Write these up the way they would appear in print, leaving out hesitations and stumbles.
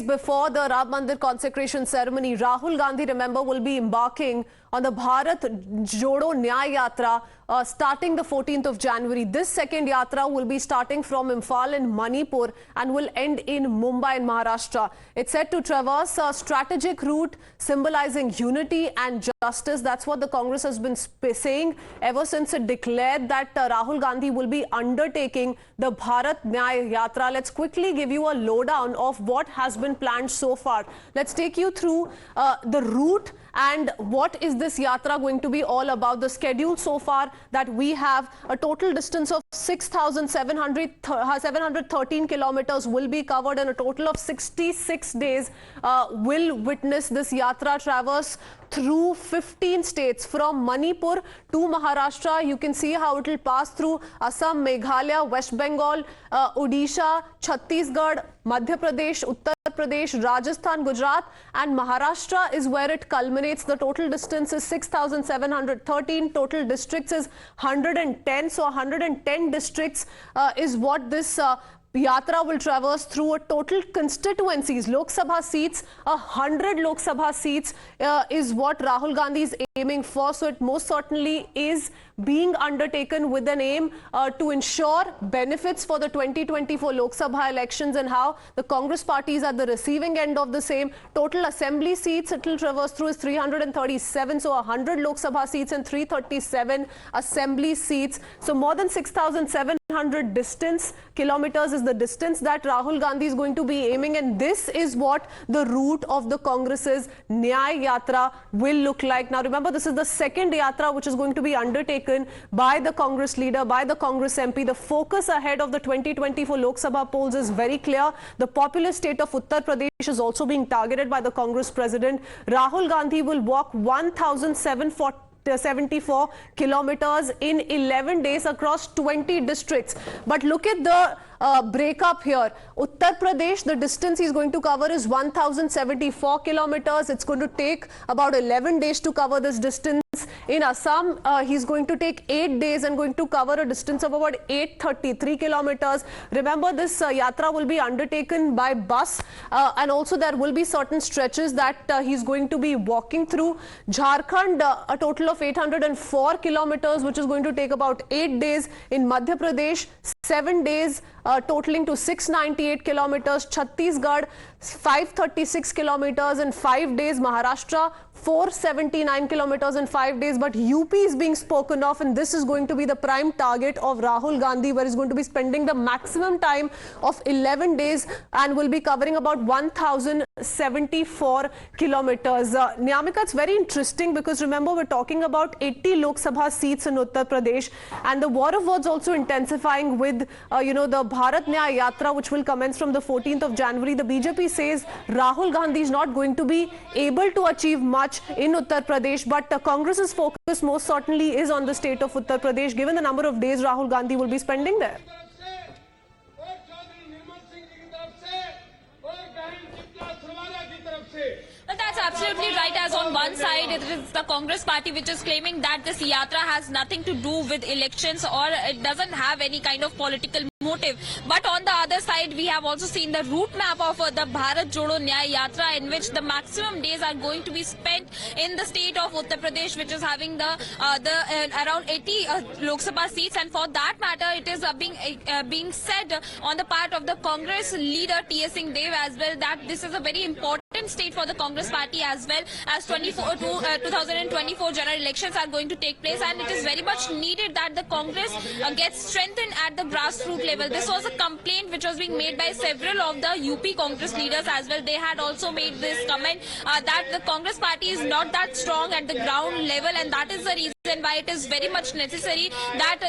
before the Ram Mandir consecration ceremony, Rahul Gandhi, remember, will be embarking on the Bharat Jodo Nyay Yatra starting the 14th of January. This second yatra will be starting from Imphal in Manipur and will end in Mumbai in Maharashtra. It's set to traverse a strategic route symbolizing unity and justice. That's what the Congress has been saying ever since it declared that Rahul Gandhi will be undertaking the Bharat Nyay Yatra. Let's quickly give you a lowdown of what has been planned so far. Let's take you through the route and what is this yatra going to be all about. The schedule so far that we have, a total distance of 6,713 kilometers will be covered, and a total of 66 days will witness this yatra traverse through 15 states from Manipur to Maharashtra. You can see how it will pass through Assam, Meghalaya, West Bengal, Odisha, Chhattisgarh, Madhya Pradesh, Uttar Pradesh, Rajasthan, Gujarat, and Maharashtra is where it culminates. The total distance is 6,713. Total districts is 110. So 110 districts is what this Yatra will traverse through. A total constituencies, Lok Sabha seats, 100 Lok Sabha seats is what Rahul Gandhi is aiming for. So it most certainly is being undertaken with an aim to ensure benefits for the 2024 Lok Sabha elections, and how the Congress party is at the receiving end of the same. Total assembly seats it will traverse through is 337. So 100 Lok Sabha seats and 337 assembly seats. So more than 6,700 kilometers is the distance that Rahul Gandhi is going to be aiming, and this is what the route of the Congress's Nyay Yatra will look like. Now remember, this is the second Yatra which is going to be undertaken by the Congress leader, by the Congress MP. The focus ahead of the 2024 Lok Sabha polls is very clear. The populous state of Uttar Pradesh is also being targeted by the Congress president. Rahul Gandhi will walk 1,774 kilometers in 11 days across 20 districts. But look at the breakup here. Uttar Pradesh, the distance he's going to cover is 1,074 kilometers. It's going to take about 11 days to cover this distance. In Assam, he's going to take 8 days and going to cover a distance of about 833 kilometers. Remember, this yatra will be undertaken by bus, and also there will be certain stretches that he's going to be walking through. Jharkhand, a total of 804 kilometers, which is going to take about 8 days. In Madhya Pradesh, 7 days, totaling to 698 kilometers. Chhattisgarh, 536 kilometers in 5 days. Maharashtra, 479 kilometers in 5 days. But UP is being spoken of, and this is going to be the prime target of Rahul Gandhi, where he's going to be spending the maximum time of 11 days and will be covering about 1,074 kilometers. Nyamika, it's very interesting because remember, we're talking about 80 Lok Sabha seats in Uttar Pradesh, and the war of words also intensifying with the Bharat Nyay Yatra, which will commence from the 14th of January. The BJP says Rahul Gandhi is not going to be able to achieve much in Uttar Pradesh, but Congress's focus most certainly is on the state of Uttar Pradesh, given the number of days Rahul Gandhi will be spending there. Well, that's absolutely right, as on one side it is the Congress party which is claiming that this yatra has nothing to do with elections, or it doesn't have any kind of political motive. But on the other side, we have also seen the route map of the Bharat Jodo Nyay Yatra, in which the maximum days are going to be spent in the state of Uttar Pradesh, which is having the around 80 Lok Sabha seats. And for that matter, it is being said on the part of the Congress leader T.S. Singh Dev as well, that this is a very important state for the Congress party, as well as 2024 general elections are going to take place, and it is very much needed that the Congress gets strengthened at the grassroots level. This was a complaint which was being made by several of the UP Congress leaders as well. They had also made this comment that the Congress party is not that strong at the ground level, and that is the reason why it is very much necessary that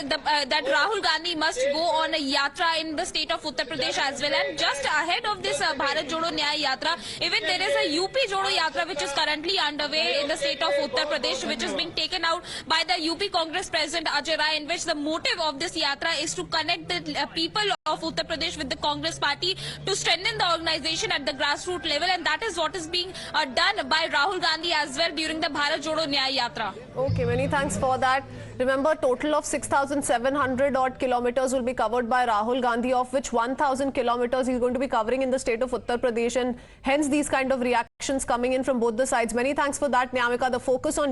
that Rahul Gandhi must go on a yatra in the state of Uttar Pradesh as well. And just ahead of this Bharat Jodo Nyay Yatra, even there is a UP Jodo Yatra which is currently underway in the state of Uttar Pradesh, which is being taken out by the UP Congress President Ajay Rai, in which the motive of this yatra is to connect the people of Uttar Pradesh with the Congress party to strengthen the organization at the grassroots level, and that is what is being done by Rahul Gandhi as well during the Bharat Jodo Nyaya Yatra. Okay, many thanks for that. Remember, total of 6,700 odd kilometers will be covered by Rahul Gandhi, of which 1,000 kilometers he's going to be covering in the state of Uttar Pradesh, and hence these kind of reactions coming in from both the sides. Many thanks for that, Nyamika. The focus on